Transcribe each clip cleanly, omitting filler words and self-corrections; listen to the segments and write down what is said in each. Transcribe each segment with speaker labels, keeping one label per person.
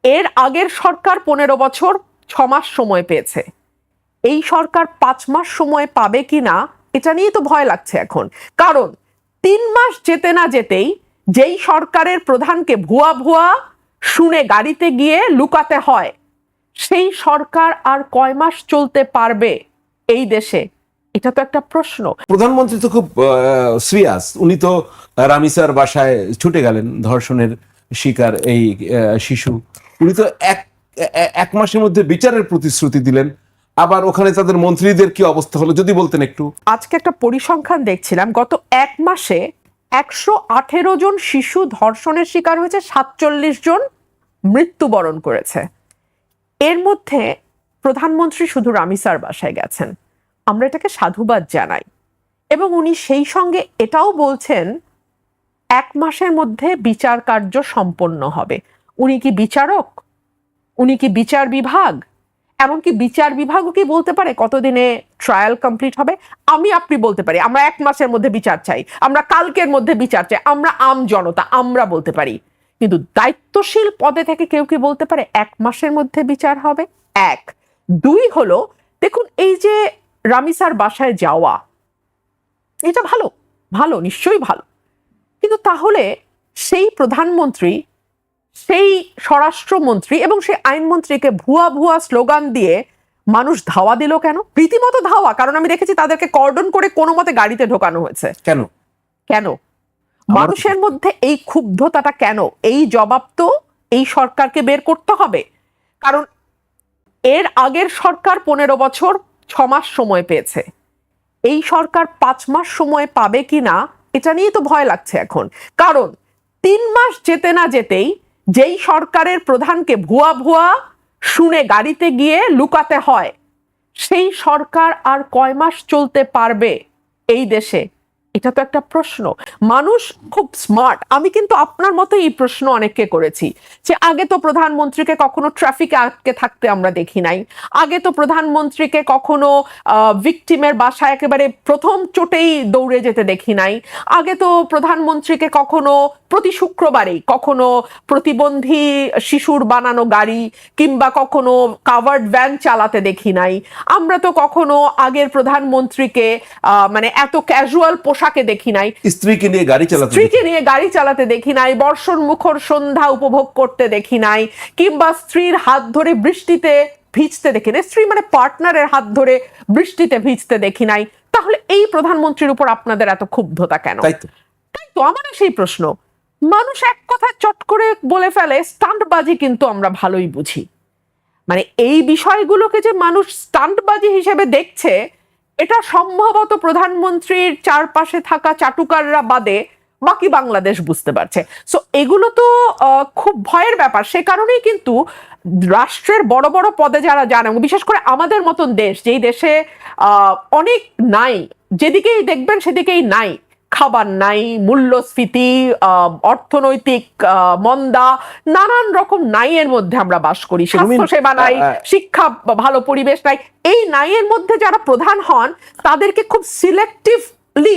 Speaker 1: এর আগের সরকার 15 বছর 6 মাস সময় পেয়েছে, এই সরকার 5 মাস সময় পাবে কিনা এটা নিয়ে তো ভয় লাগছে এখন। কারণ 3 মাস যেতে না যেতেই যেই সরকারের প্রধানকে ভুয়া ভুয়া শুনে গাড়িতে গিয়ে লুকাতে হয়, সেই সরকার আর কয় মাস চলতে পারবে এই দেশে? এটা তো একটা প্রশ্ন।
Speaker 2: প্রধানমন্ত্রী তো খুব সিরিয়াস, উনি তো রামিসার বাসায় ছুটে গেলেন, ধর্ষণের শিকার এই শিশু। উনি তো এক মাসের মধ্যে বিচারের প্রতিশ্রুতি দিলেন। আবার ওখানে তাদের মন্ত্রীদের কি অবস্থা হলো যদি বলতেন একটু।
Speaker 1: আজকে একটা পরিসংখ্যান দেখছিলাম, গত 1 মাসে 118 জন শিশু ধর্ষণের শিকার হয়েছে, 47 জন মৃত্যুবরণ করেছে। এর মধ্যে প্রধানমন্ত্রী শুধু রামিসার বাসায় গেছেন, আমরা এটাকে সাধুবাদ জানাই। এবং উনি সেই সঙ্গে এটাও বলছেন 1 মাসের মধ্যে বিচার কার্য সম্পন্ন হবে। উনি কি বিচারক? উনি কি বিচার বিভাগ? এমনকি বিচার বিভাগও কি বলতে পারে কতদিনে ট্রায়াল কমপ্লিট হবে? আপনি বলতে পারি আমরা 1 মাসের মধ্যে বিচার চাই, আমরা কালকের মধ্যে বিচার চাই, আমরা আম জনতা আমরা বলতে পারি। কিন্তু দায়িত্বশীল পদে থেকে কেউ কি বলতে পারে 1 মাসের মধ্যে বিচার হবে? 1 2 হলো, দেখুন এই যে রামিসার বাসায় যাওয়া, এটা ভালো, ভালো, নিশ্চয়ই ভালো। কিন্তু তাহলে সেই প্রধানমন্ত্রী, সেই স্বরাষ্ট্রমন্ত্রী এবং সেই আইনমন্ত্রীকে ভুয়া ভুয়া স্লোগান দিয়ে মানুষ ধাওয়া দিল কেন? রীতিমতো ধাওয়া, কারণ আমি দেখেছি তাদেরকে কর্ডন করে কোনো মতে গাড়িতে ঢোকানো হয়েছে। কেন কেন মানুষের মধ্যে এই ক্ষুব্ধতাটা কেন? এই জবাব তো এই সরকারকে বের করতে হবে। কারণ এর আগের সরকার 15 বছর 6 মাস সময় পেয়েছে, এই সরকার 5 মাস সময় পাবে কিনা এটা নিয়ে তো ভয় লাগছে এখন। কারণ 3 মাস যেতে না যেতেই যেই সরকারের প্রধানকে ভুয়া ভুয়া শুনে গাড়িতে গিয়ে লুকাতে হয়, সেই সরকার আর কয় মাস চলতে পারবে এই দেশে? এটা তো একটা প্রশ্ন। মানুষ খুব স্মার্ট। আমি কিন্তু আপনার মতো এই প্রশ্ন অনেককে করেছি যে আগে তো প্রধানমন্ত্রীকে কখনো ট্রাফিকে আটকে থাকতে আমরা দেখি নাই, আগে তো প্রধানমন্ত্রীকে কখনো ভিকটিমের বাসায় একেবারে প্রথম চোটেই দৌড়ে যেতে দেখি নাই, আগে তো প্রধানমন্ত্রীকে কখনো প্রতি শুক্রবারেই কখনো প্রতিবন্ধী শিশুর বানানো গাড়ি কিংবা কখনো কাভার্ড ভ্যান চালাতে দেখি নাই, আমরা তো কখনো আগের প্রধানমন্ত্রীকে মানে এত ক্যাজুয়াল পোশাকে দেখি নাই,
Speaker 2: স্ত্রীকে নিয়ে গাড়ি চালাতে
Speaker 1: দেখি নাই, বর্ষণ মুখর সন্ধ্যা উপভোগ করতে দেখি নাই, কিংবা স্ত্রীর হাত ধরে বৃষ্টিতে ভিজতে দেখি নাই, স্ত্রী মানে পার্টনারের হাত ধরে বৃষ্টিতে ভিজতে দেখি নাই। তাহলে এই প্রধানমন্ত্রীর উপর আপনাদের এত ক্ষুব্ধতা কেন? তাই তো আমার সেই প্রশ্ন। মানুষ এক কথায় চট করে বলে ফেলে স্টান্টবাজি, কিন্তু আমরা ভালোই বুঝি। মানে এই বিষয়গুলোকে যে মানুষ স্টান্টবাজি হিসেবে দেখছে, এটা সম্ভবত প্রধানমন্ত্রীর চারপাশে থাকা চাটুকাররা বাদে বাকি বাংলাদেশ বুঝতে পারছে। সো এগুলো তো খুব ভয়ের ব্যাপার। সে কারণেই কিন্তু রাষ্ট্রের বড় বড় পদে যারা যান, বিশেষ করে আমাদের মতন দেশ, যেই দেশে অনেক নাই, যেদিকেই দেখবেন সেদিকেই নাই, খাবার নাই, মূল্যস্ফীতি, অর্থনৈতিক মন্দা, নানান রকম নাইয়ের মধ্যে আমরা বাস করি, স্বাস্থ্যসেবা নাই, শিক্ষা ভালো পরিবেশ নাই। এই নাইয়ের মধ্যে যারা প্রধান হন তাদেরকে খুব সিলেক্টিভলি,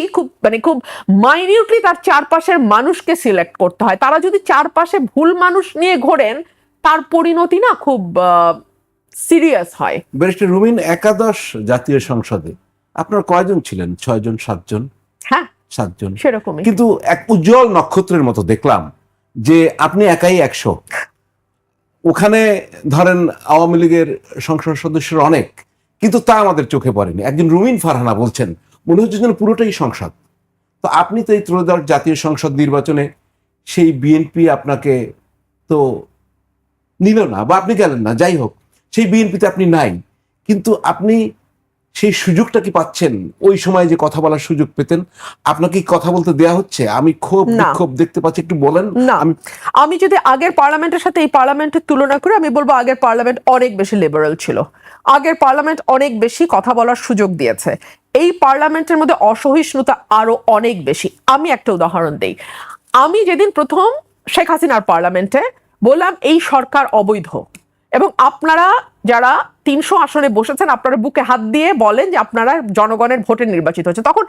Speaker 1: খুব মাইনিউটলি তার চারপাশের মানুষকে সিলেক্ট করতে হয়। তারা যদি চারপাশে ভুল মানুষ নিয়ে ঘোরেন, তার পরিণতি না খুব সিরিয়াস হয়।
Speaker 2: ব্যারিস্টার রুমিন, একাদশ জাতীয় সংসদে আপনার কয়জন ছিলেন? 6 জন 7 জন?
Speaker 1: হ্যাঁ,
Speaker 2: 7 জন
Speaker 1: সেরকমই।
Speaker 2: কিন্তু এক উজ্জ্বল নক্ষত্রের মতো দেখলাম যে আপনি একাই 100। ওখানে ধরেন আওয়ামী লীগের সংসদ সদস্যের অনেক, কিন্তু তা আমাদের চোখে পড়েনি। একজন রুমিন ফারহানা বলছেন মনে হচ্ছে যেন পুরোটাই সংসদ। তো আপনি তো এই ত্রয়োদশ জাতীয় সংসদ নির্বাচনে সেই বিএনপি আপনাকে তো নিল না, বা আপনি গেলেন না, যাই হোক, সেই বিএনপিতে আপনি নাই, কিন্তু আপনি সেই সুযোগটা কি পাচ্ছেন? ওই সময় যে কথা বলার সুযোগ পেতেন, আপনাকে কথা বলতে দেয়া হচ্ছে? আমি খুব বিক্ষোভ দেখতে পাচ্ছি, একটু বলেন
Speaker 1: না। আমি যদি আগের পার্লামেন্টের সাথে এই পার্লামেন্টের তুলনা করি, আমি বলবো আগের পার্লামেন্ট অনেক বেশি লিবারেল ছিল, আগের পার্লামেন্ট অনেক বেশি কথা বলার সুযোগ দিয়েছে। এই পার্লামেন্টের মধ্যে অসহিষ্ণুতা আরো অনেক বেশি। আমি একটা উদাহরণ দেই। আমি যেদিন প্রথম শেখ হাসিনার পার্লামেন্টে বললাম এই সরকার অবৈধ, এবং আপনারা যারা 300 আসনে বসেছেন আপনারা বুকে হাত দিয়ে বলেন যে আপনারা জনগণের ভোটে নির্বাচিত হয়েছে, তখন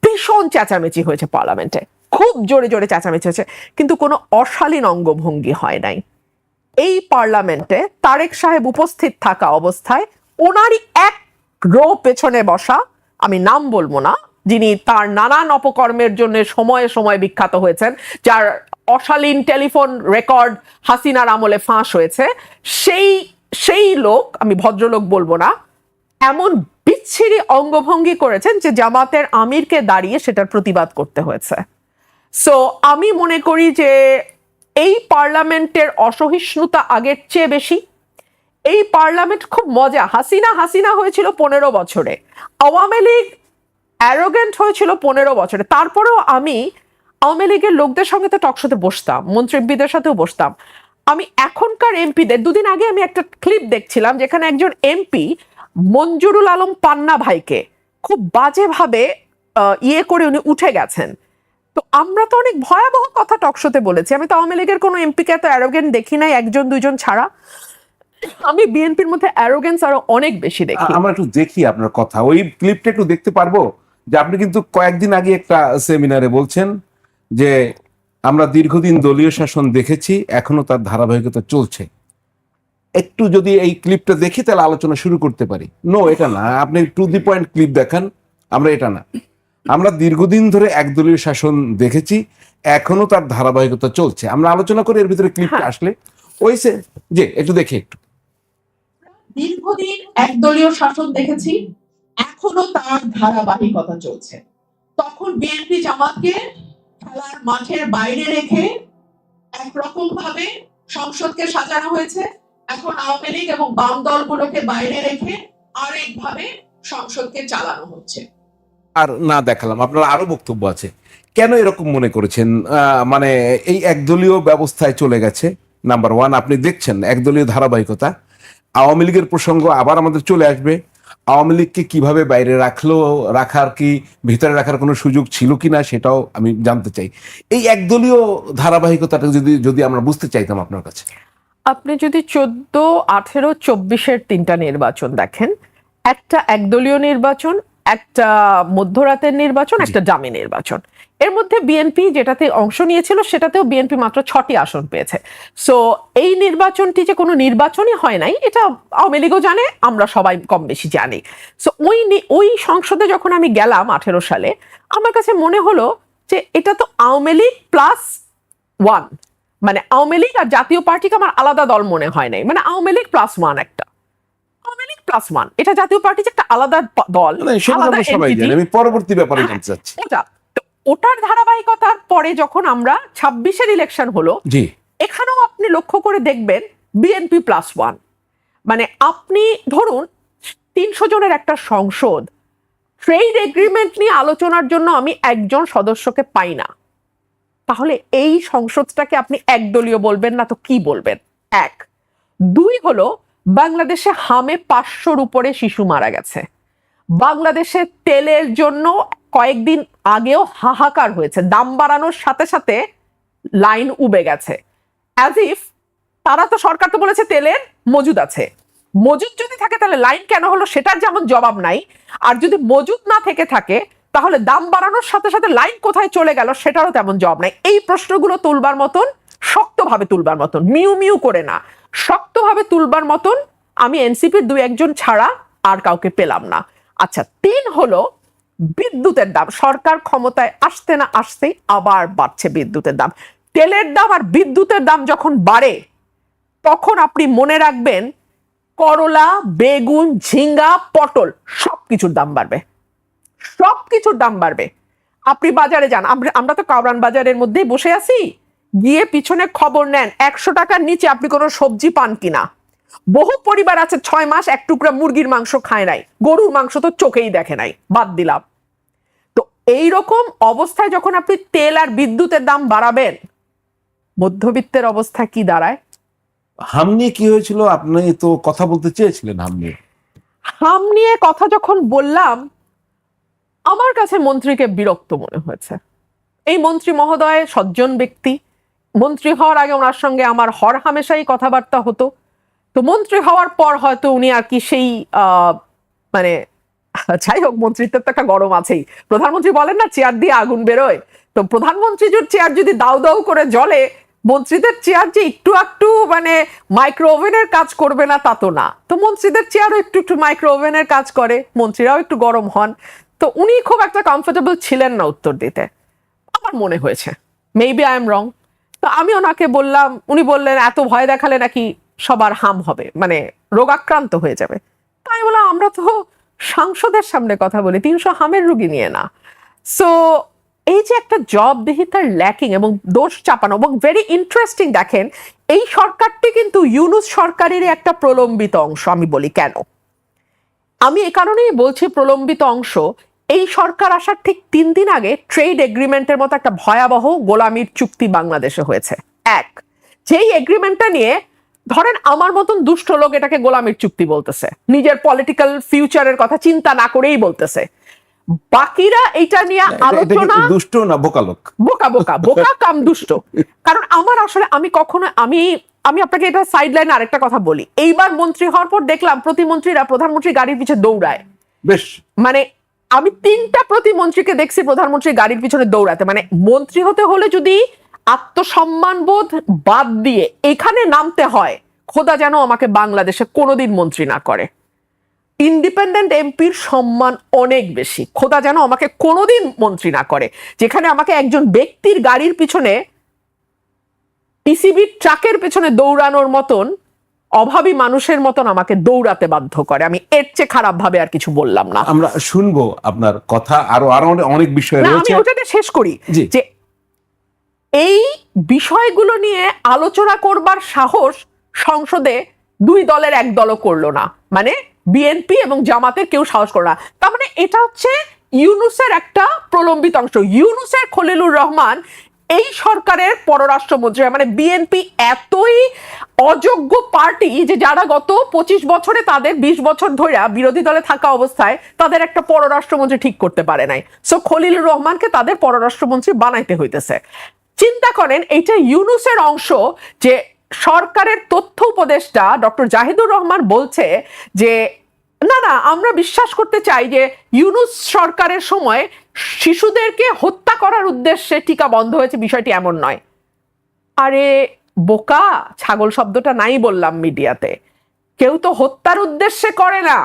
Speaker 1: ভীষণ চেঁচামেচি হয়েছে পার্লামেন্টে, খুব জোরে জোরে চেঁচামেচি হয়েছে, কিন্তু কোনো অশালীন অঙ্গভঙ্গি হয় নাই। এই পার্লামেন্টে তারেক সাহেব উপস্থিত থাকা অবস্থায় ওনারই এক রো পেছনে বসা, আমি নাম বলবো না, যিনি তার নানান অপকর্মের জন্য সময়ে সময়ে বিখ্যাত হয়েছেন, যার অশালীন টেলিফোন রেকর্ড হাসিনার আমলে ফাঁস হয়েছে, সেই লোক, আমি ভদ্রলোক বলবো না, এমন বিচ্ছিরি অঙ্গভঙ্গি করেছেন যে জামাতের আমিরকে দাঁড়িয়ে সেটার প্রতিবাদ করতে হয়েছে। সো আমি মনে করি যে এই পার্লামেন্টের অসহিষ্ণুতা আগের চেয়ে বেশি। এই পার্লামেন্ট খুব মজা, হাসিনা হয়েছিল 15 বছরে, আওয়ামী লীগ অ্যারোগেন্ট হয়েছিল 15 বছরে। তারপরেও আমি আওয়ামী লীগের লোকদের সঙ্গে তো টকশোতে বসতাম, মন্ত্রীদের সাথেও বসতাম। আমি এখনকার এমপিদের, দুদিন আগে আমি একটা ক্লিপ দেখছিলাম যেখানে একজন এমপি মঞ্জুরুল আলম পান্না ভাইকে খুব বাজেভাবে ইয়ে করে উনি উঠে গেছেন। তো আমরা তো অনেক ভয়াবহ কথা টকশোতে বলেছি। আমি তো আওয়ামী লীগের কোনো এমপিকে এত অ্যারোগেন্ট দেখি নাই, একজন দুইজন ছাড়া। আমি বিএনপির মধ্যে অ্যারোগেন্স আরো অনেক বেশি দেখি।
Speaker 2: আমরা একটু দেখি আপনার কথা, ওই ক্লিপটা একটু দেখতে পারবো? যে আপনি কিন্তু কয়েকদিন আগে একটা সেমিনারে বলছেন যে আমরা দীর্ঘদিন দলীয় শাসন দেখেছি, এখনো তার ধারাবাহিকতা চলছে। একটু যদি এই ক্লিপটা দেখি তাহলে আলোচনা শুরু করতে পারি। নো, এটা না, আপনি টু দি পয়েন্ট ক্লিপ দেখান। আমরা এটা না, আমরা দীর্ঘদিন ধরে একদলীয় শাসন দেখেছি, এখনো তার ধারাবাহিকতা চলছে। আমরা আলোচনা করি এর ভিতরে ক্লিপটা আসলে ওইসে যে একটু দেখি। একটু
Speaker 1: দীর্ঘদিন একদলীয় শাসন দেখেছি, এখনো তার ধারাবাহিকতা চলছে। তখন বিএনপি জামাতকে খেলার মাঠের বাইরে রেখে একরকম ভাবে সংসদকে সাজানো হয়েছে, এখন আওয়ামী লীগ এবং বাম দলগুলোকে বাইরে রেখে আরেকভাবে সংসদকে চালানো হচ্ছে।
Speaker 2: আর না দেখালাম, আপনার আরো বক্তব্য আছে। কেন এরকম মনে করেছেন? মানে এই একদলীয় ব্যবস্থায় চলে গেছে। নাম্বার ওয়ান, আপনি দেখছেন একদলীয় ধারাবাহিকতা। আওয়ামী লীগের প্রসঙ্গ আবার আমাদের চলে আসবে। আওয়ামী লীগকে কিভাবে বাইরে রাখার কি ভিতরে রাখার কোনো সুযোগ ছিল কিনা সেটাও আমি জানতে চাই। এই একদলীয় ধারাবাহিকতাটা যদি আমরা বুঝতে চাইতাম আপনার কাছে।
Speaker 1: আপনি যদি 14, 18, 24-এর 3টা নির্বাচন দেখেন, একটা একদলীয় নির্বাচন, একটা মধ্যরাতের নির্বাচন, একটা ডামি নির্বাচন। এর মধ্যে বিএনপি যেটাতে অংশ নিয়েছিল সেটাতেও বিএনপি মাত্র 6টি আসন পেয়েছে। সো এই নির্বাচনটি যে কোনো নির্বাচনই হয় নাই, এটা আওয়ামী লীগও জানে, আমরা সবাই কম বেশি জানি। সো ওই সংসদে যখন আমি গেলাম 18 সালে, আমার কাছে মনে হলো যে এটা তো আওয়ামী লীগ +1, মানে আওয়ামী লীগ আর জাতীয় পার্টিকে আমার আলাদা দল মনে হয় নাই, মানে আওয়ামী লীগ +1, একটা আওয়ামী লীগ +1, এটা জাতীয় পার্টি যে একটা আলাদা দল, আলাদা
Speaker 2: সবাই জানে। আমি পরবর্তী ব্যাপারে জানতে চাচ্ছি।
Speaker 1: ওটার ধারাবাহিকতার পরে যখন আমরা 26-এর ইলেকশন হলো,
Speaker 2: জি,
Speaker 1: এখানেও আপনি লক্ষ্য করে দেখবেন বিএনপি +1। মানে আপনি ধরুন 300 জনের একটা সংসদ, ট্রেড এগ্রিমেন্ট নিয়ে আলোচনার জন্য আমি একজন সদস্যকে পাই না, তাহলে এই সংসদটাকে আপনি একদলীয় বলবেন না তো কি বলবেন? 1, 2 হলো বাংলাদেশে হামে 500-র উপরে শিশু মারা গেছে। বাংলাদেশে তেলের জন্য কয়েকদিন আগেও হাহাকার হয়েছে, দাম বাড়ানোর সাথে সাথে লাইন উবে গেছে। অ্যাজ ইফ তারা তো, সরকার তো বলেছে তেলের মজুদ আছে, মজুদ যদি থাকে তাহলে লাইন কেন হলো সেটার যেমন জবাব নাই, আর যদি মজুদ না থেকে থাকে তাহলে দাম বাড়ানোর সাথে সাথে লাইন কোথায় চলে গেল সেটারও তেমন জবাব নাই। এই প্রশ্নগুলো তুলবার মতন, শক্তভাবে তুলবার মতন, মিউ মিউ করে না, শক্তভাবে তুলবার মতন আমি এনসিপির 2-1 ছাড়া আর কাউকে পেলাম না। আচ্ছা, 3 হলো বিদ্যুতের দাম। সরকার ক্ষমতায় আসতে না আসতেই আবার বাড়ছে বিদ্যুতের দাম। তেলের দাম আর বিদ্যুতের দাম যখন বাড়ে তখন আপনি মনে রাখবেন করলা, বেগুন, ঝিঙ্গা, পটল সবকিছুর দাম বাড়বে, সবকিছুর দাম বাড়বে। আপনি বাজারে যান, আমরা তো কাউরান বাজারের মধ্যেই বসে আছি, গিয়ে পিছনে খবর নেন 100 টাকার নিচে আপনি কোনো সবজি পান কিনা। বহু পরিবার আছে 6 মাস এক টুকরা মুরগির মাংস খায় নাই, গরুর মাংস তো চোখেই দেখে নাই, বাদ দিলাম। তো এইরকম অবস্থায় যখন আপনি তেল আর বিদ্যুতের দাম বাড়াবেন, মধ্যবিত্তের অবস্থা কি দাঁড়ায়?
Speaker 2: হাম নিয়ে কি হয়েছিল? আপনি তো কথা বলতে চেয়েছিলেন হাম নিয়ে।
Speaker 1: হাম নিয়ে কথা যখন বললাম, আমার কাছে মন্ত্রীকে বিরক্ত মনে হয়েছে। এই মন্ত্রী মহোদয় সজ্জন ব্যক্তি, মন্ত্রী হওয়ার আগে ওনার সঙ্গে আমার হর হামেশাই কথাবার্তা হতো। তো মন্ত্রী হওয়ার পর হয়তো উনি আর কি সেই মানে, যাই হোক, মন্ত্রিত্বের তো একটা গরম আছেই। প্রধানমন্ত্রী বলেন না চেয়ার দিয়ে আগুন বেরোয়, তো প্রধানমন্ত্রীর চেয়ার যদি দাউ দাউ করে জ্বলে, মন্ত্রীদের চেয়ার যে একটু একটু মানে মাইক্রো ওভেনের কাজ করবে না তা তো না, তো মন্ত্রীদের চেয়ারও একটু একটু মাইক্রো ওভেনের কাজ করে, মন্ত্রীরাও একটু গরম হন। তো উনি খুব একটা কমফোর্টেবল ছিলেন না উত্তর দিতে, আমার মনে হয়েছে, মেবি আই এম রং। তো আমি ওনাকে বললাম, উনি বললেন এত ভয় দেখালে নাকি সবার হাম হবে, মানে রোগাক্রান্ত হয়ে যাবে। তাই বললাম আমরা তো সাংসদের সামনে কথা বলি, 300 হামের রুগী নিয়ে না। সো এই যে একটা জবাবদিহিতার ল্যাকিং এবং দোষ চাপানো, এবং ভেরি ইন্টারেস্টিং দেখেন এই সরকারটি কিন্তু ইউনূস সরকারের একটা প্রলম্বিত অংশ। আমি বলি কেন, আমি এ কারণেই বলছি প্রলম্বিত অংশ। এই সরকার আসার ঠিক 3 দিন আগে ট্রেড এগ্রিমেন্টের মতো একটা ভয়াবহ গোলামির চুক্তি বাংলাদেশে হয়েছে। যেই এগ্রিমেন্টটা নিয়ে ধরেন আমার মতন দুষ্ট লোক এটাকে গোলামির চুক্তি বলতেছে, নিজের পলিটিক্যাল ফিউচারের কথা চিন্তা না করেই বলতেছে। বাকিরা এটা নিয়ে আলোচনা,
Speaker 2: দুষ্ট না বোকা লোক,
Speaker 1: বোকা বোকা বোকা কাম দুষ্ট। কারণ আমার আসলে আমি কখনো আমি আপনাকে এটা সাইড লাইনে আরেকটা কথা বলি, এইবার মন্ত্রী হওয়ার পর দেখলাম প্রতিমন্ত্রীরা প্রধানমন্ত্রী গাড়ির পিছনে দৌড়ায়।
Speaker 2: বেশ,
Speaker 1: মানে আমি 3টা প্রতিমন্ত্রীকে দেখছি প্রধানমন্ত্রী গাড়ির পিছনে দৌড়াতে। মানে মন্ত্রী হতে হলে যদি আত্মসম্মানবোধ বাদ দিয়ে এখানে নামতে হয়, খোদা যেন আমাকে বাংলাদেশে কোনোদিন মন্ত্রী না করে। ইন্ডিপেন্ডেন্ট এমপির সম্মান অনেক বেশি, খোদা যেন আমাকে কোনোদিন মন্ত্রী না করে, যেখানে আমাকে একজন ব্যক্তির গাড়ির পিছনে পিসিবির ট্রাকের পিছনে দৌড়ানোর মতন অভাবী মানুষের মতন আমাকে দৌড়াতে বাধ্য করে। আমি এর চেয়ে খারাপ ভাবে আর কিছু বললাম না।
Speaker 2: আমরা শুনবো আপনার কথা, আরো আরো অনেক বিষয় রয়েছে।
Speaker 1: আমি ওটাতে শেষ করি যে এই বিষয়গুলো নিয়ে আলোচনা করবার সাহস সংসদে 2 দলের এক দলও করলো না, মানে বিএনপি এবং জামাতের কেউ সাহস করলো না। তার মানে এটা হচ্ছে ইউনূসের একটা প্রলম্বিত অংশ। ইউনূসের খলিলুর রহমান এই সরকারের পররাষ্ট্রমন্ত্রী, মানে বিএনপি এতই অযোগ্য পার্টি যে যারা গত 25 বছরে তাদের 20 বছর ধরে বিরোধী দলে থাকা অবস্থায় তাদের একটা পররাষ্ট্রমন্ত্রী ঠিক করতে পারে নাই। সো খলিলুর রহমানকে তাদের পররাষ্ট্রমন্ত্রী বানাইতে হইতেছে। চিন্তা করেন এইটা ইউনূসের অংশ, যে সরকারের তথ্য উপদেষ্টা ডক্টর জাহিদুর রহমান বলছে যে না না আমরা বিশ্বাস করতে চাই যে ইউনূস সরকারের সময় শিশুদেরকে হত্যা করার উদ্দেশ্যে টিকা বন্ধ হয়েছে, বিষয়টি এমন নয়। আরে বোকা, ছাগল শব্দটা নাই বললাম মিডিয়াতে, কেউ তো হত্যার উদ্দেশ্যে করে না,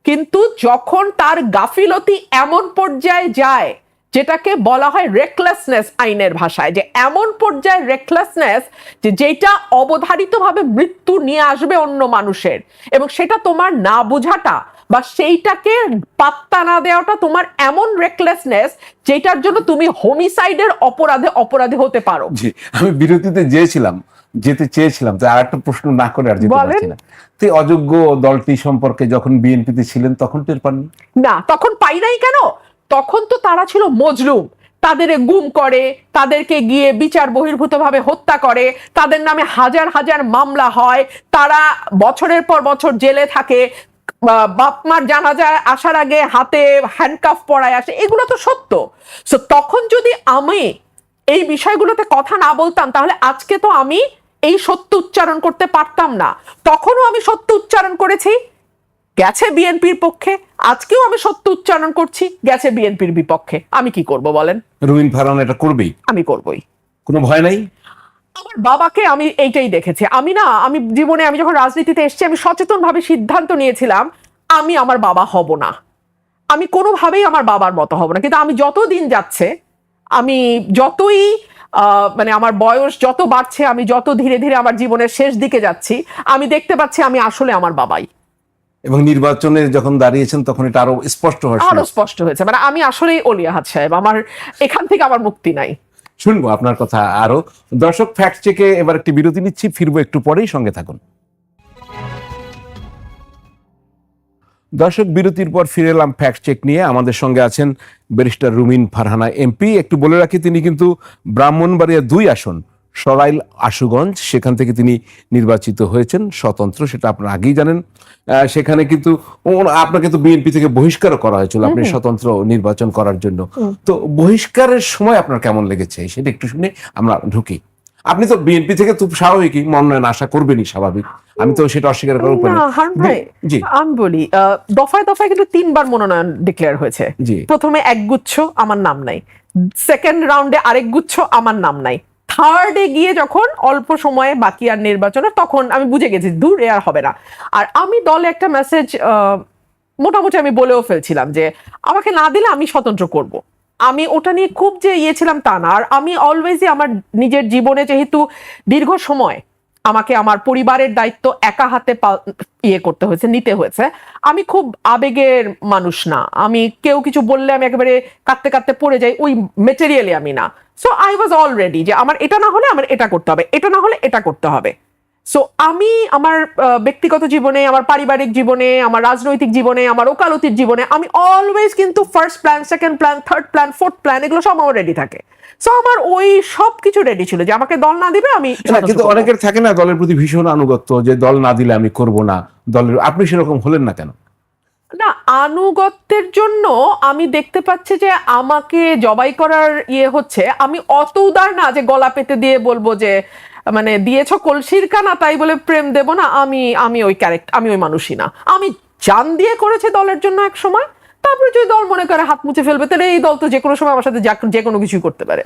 Speaker 1: কিন্তু যখন তার গাফিলতি এমন পর্যায়ে যায় যেটাকে বলা হয় রেকলেসনেস আইনের ভাষায়, যে এমন পর্যায়ে রেকলেসনেস যে যেটা অবধারিতভাবে মৃত্যু নিয়ে আসবে অন্য মানুষের, এবং সেটা তোমার না বোঝাটা বা সেইটাকে পাত্তা না দেওয়াটা তোমার এমন রেকলেসনেস যেটার জন্য তুমি হোমিসাইডের অপরাধী হতে পারো।
Speaker 2: জি, আমি বিরতিতে যেতে চেয়েছিলাম, তো আরেকটা প্রশ্ন না করে আর যেতে পারছি না। তো অযোগ্য দলটি সম্পর্কে যখন বিএনপিতে ছিলেন তখন টের পাননি?
Speaker 1: না, তখন পাই নাই। কেন? তখন তো তারা ছিল মজলুম, তাদের গুম করে, তাদেরকে গিয়ে বিচার বহির্ভূতভাবে হত্যা করে, তাদের নামে হাজার হাজার মামলা হয়, তারা বছরের পর বছর জেলে থাকে, বাপ মার জানাজা আসার আগে হাতে হ্যান্ডকাফ পরায় আসে, এগুলো তো সত্য। সো তখন যদি আমি এই বিষয়গুলোতে কথা না বলতাম তাহলে আজকে তো আমি এই সত্য উচ্চারণ করতে পারতাম না। তখনও আমি সত্য উচ্চারণ করেছি, গেছে বিএনপির পক্ষে, আজকেও আমি সত্য উচ্চারণ করছি, গেছে বিএনপির বিপক্ষে। আমি কি করব বলেন?
Speaker 2: রুমিন ফারহানা এটা করবেই,
Speaker 1: আমি করবই,
Speaker 2: কোনো ভয় নাই।
Speaker 1: আমার বাবাকে আমি এইটাই দেখেছি। আমি জীবনে আমি যখন রাজনীতিতে এসেছি আমি সচেতনভাবে সিদ্ধান্ত নিয়েছিলাম আমি আমার বাবা হব না, আমি কোনোভাবেই আমার বাবার মতো হব না। কিন্তু আমি যত দিন যাচ্ছে, আমি যতই মানে আমার বয়স যত বাড়ছে, আমি যত ধীরে ধীরে আমার জীবনের শেষ দিকে যাচ্ছি, আমি দেখতে পাচ্ছি আমি আসলে আমার বাবাই।
Speaker 2: এবং নির্বাচনে যখন দাঁড়িয়েছেন তখন এটা আরো স্পষ্ট
Speaker 1: হয়েছে, মানে আমি আসলেই অলি আহাদ সাহেব, আমার এখান থেকে আমার মুক্তি নাই।
Speaker 2: শুনবো আপনার কথা আরো। দর্শক, ফ্যাক্ট চেকে এবার একটি বিরতি নিচ্ছি, ফিরবো একটু পরেই, সঙ্গে থাকুন। দর্শক, বিরতির পর ফিরে এলাম ফ্যাক্ট চেক নিয়ে। আমাদের সঙ্গে আছেন ব্যারিস্টার রুমিন ফারহানা এমপি। একটু বলে রাখি, তিনি কিন্তু ব্রাহ্মণবাড়িয়া 2 আসন সরাইল আশুগঞ্জ, সেখান থেকে তিনি নির্বাচিত হয়েছেন স্বতন্ত্র, সেটা আপনারা আগেই জানেন। সেখানে কিন্তু আপনাকে তো বিএনপি থেকে বহিষ্কারও করা হয়েছিল আপনি স্বতন্ত্র নির্বাচন করার জন্য। তো বহিষ্কারের সময় আপনার কেমন লেগেছে সেটা একটু শুনে আমরা ঢুকি। আপনি তো বিএনপি থেকে খুব স্বাভাবিকই মনোনয়ন আশা করবেনই, স্বাভাবিক, আমি তো সেটা অস্বীকার করার উপর
Speaker 1: জি। আমি বলি দফায় দফায় কিন্তু 3বার মনোনয়ন ডিক্লেয়ার হয়েছে। প্রথমে এক গুচ্ছ, আমার নাম নাই। সেকেন্ড রাউন্ডে আরেক গুচ্ছ, আমার নাম নাই। থার্ডে গিয়ে যখন অল্প সময়ে বাকি আর নির্বাচনে, তখন আমি বুঝে গেছি দূর এ আর হবে না। আর আমি দলে একটা মেসেজ মোটামুটি আমি বলেও ফেলছিলাম যে আমাকে না দিলে আমি স্বতন্ত্র করব। আমি ওটা নিয়ে খুব যে ছিলাম তা না। আর আমি অলওয়েজই আমার নিজের জীবনে যেহেতু দীর্ঘ সময় আমাকে আমার পরিবারের দায়িত্ব একা হাতে করতে হয়েছে, নিতে হয়েছে, আমি খুব আবেগের মানুষ না। আমি কেউ কিছু বললে আমি একেবারে কাঁদতে কাঁদতে পড়ে যাই, ওই মেটেরিয়ালি আমি না। সো আই ওয়াজ অলরেডি যে আমার এটা না হলে আমার এটা করতে হবে, এটা না হলে এটা করতে হবে। সো আমি আমার ব্যক্তিগত জীবনে, আমার পারিবারিক জীবনে, আমার রাজনৈতিক জীবনে, আমার ওকালতির জীবনে আমি অলওয়েজ কিন্তু first plan, second plan, third plan, fourth plan এগুলো সব আমার রেডি থাকে। সো আমার ওই সব কিছু রেডি ছিল যে আমাকে দল না দিবে আমি।
Speaker 2: কিন্তু অনেকের থাকে না দলের প্রতি ভীষণ আনুগত্য, যে দল না দিলে আমি করব না দলের, আপনি সেরকম হলেন না কেন?
Speaker 1: না, আনুগত্যের জন্য আমি দেখতে পাচ্ছি যে আমাকে জবাই করার হচ্ছে, আমি অত উদার না যে গলা পেতে দিয়ে বলবো যে মানে দিয়েছো কলসির কানা তাই বলে প্রেম দেব না। আমি ওই ক্যারেক্টার, আমি ওই মানুষই না। আমি জান দিয়ে করেছি দলের জন্য এক সময়, তারপরে যদি দল মনে করে হাত মুছে ফেলবে, তাহলে এই দল তো যে কোনো সময় আমার সাথে যে কোনো কিছুই করতে পারে।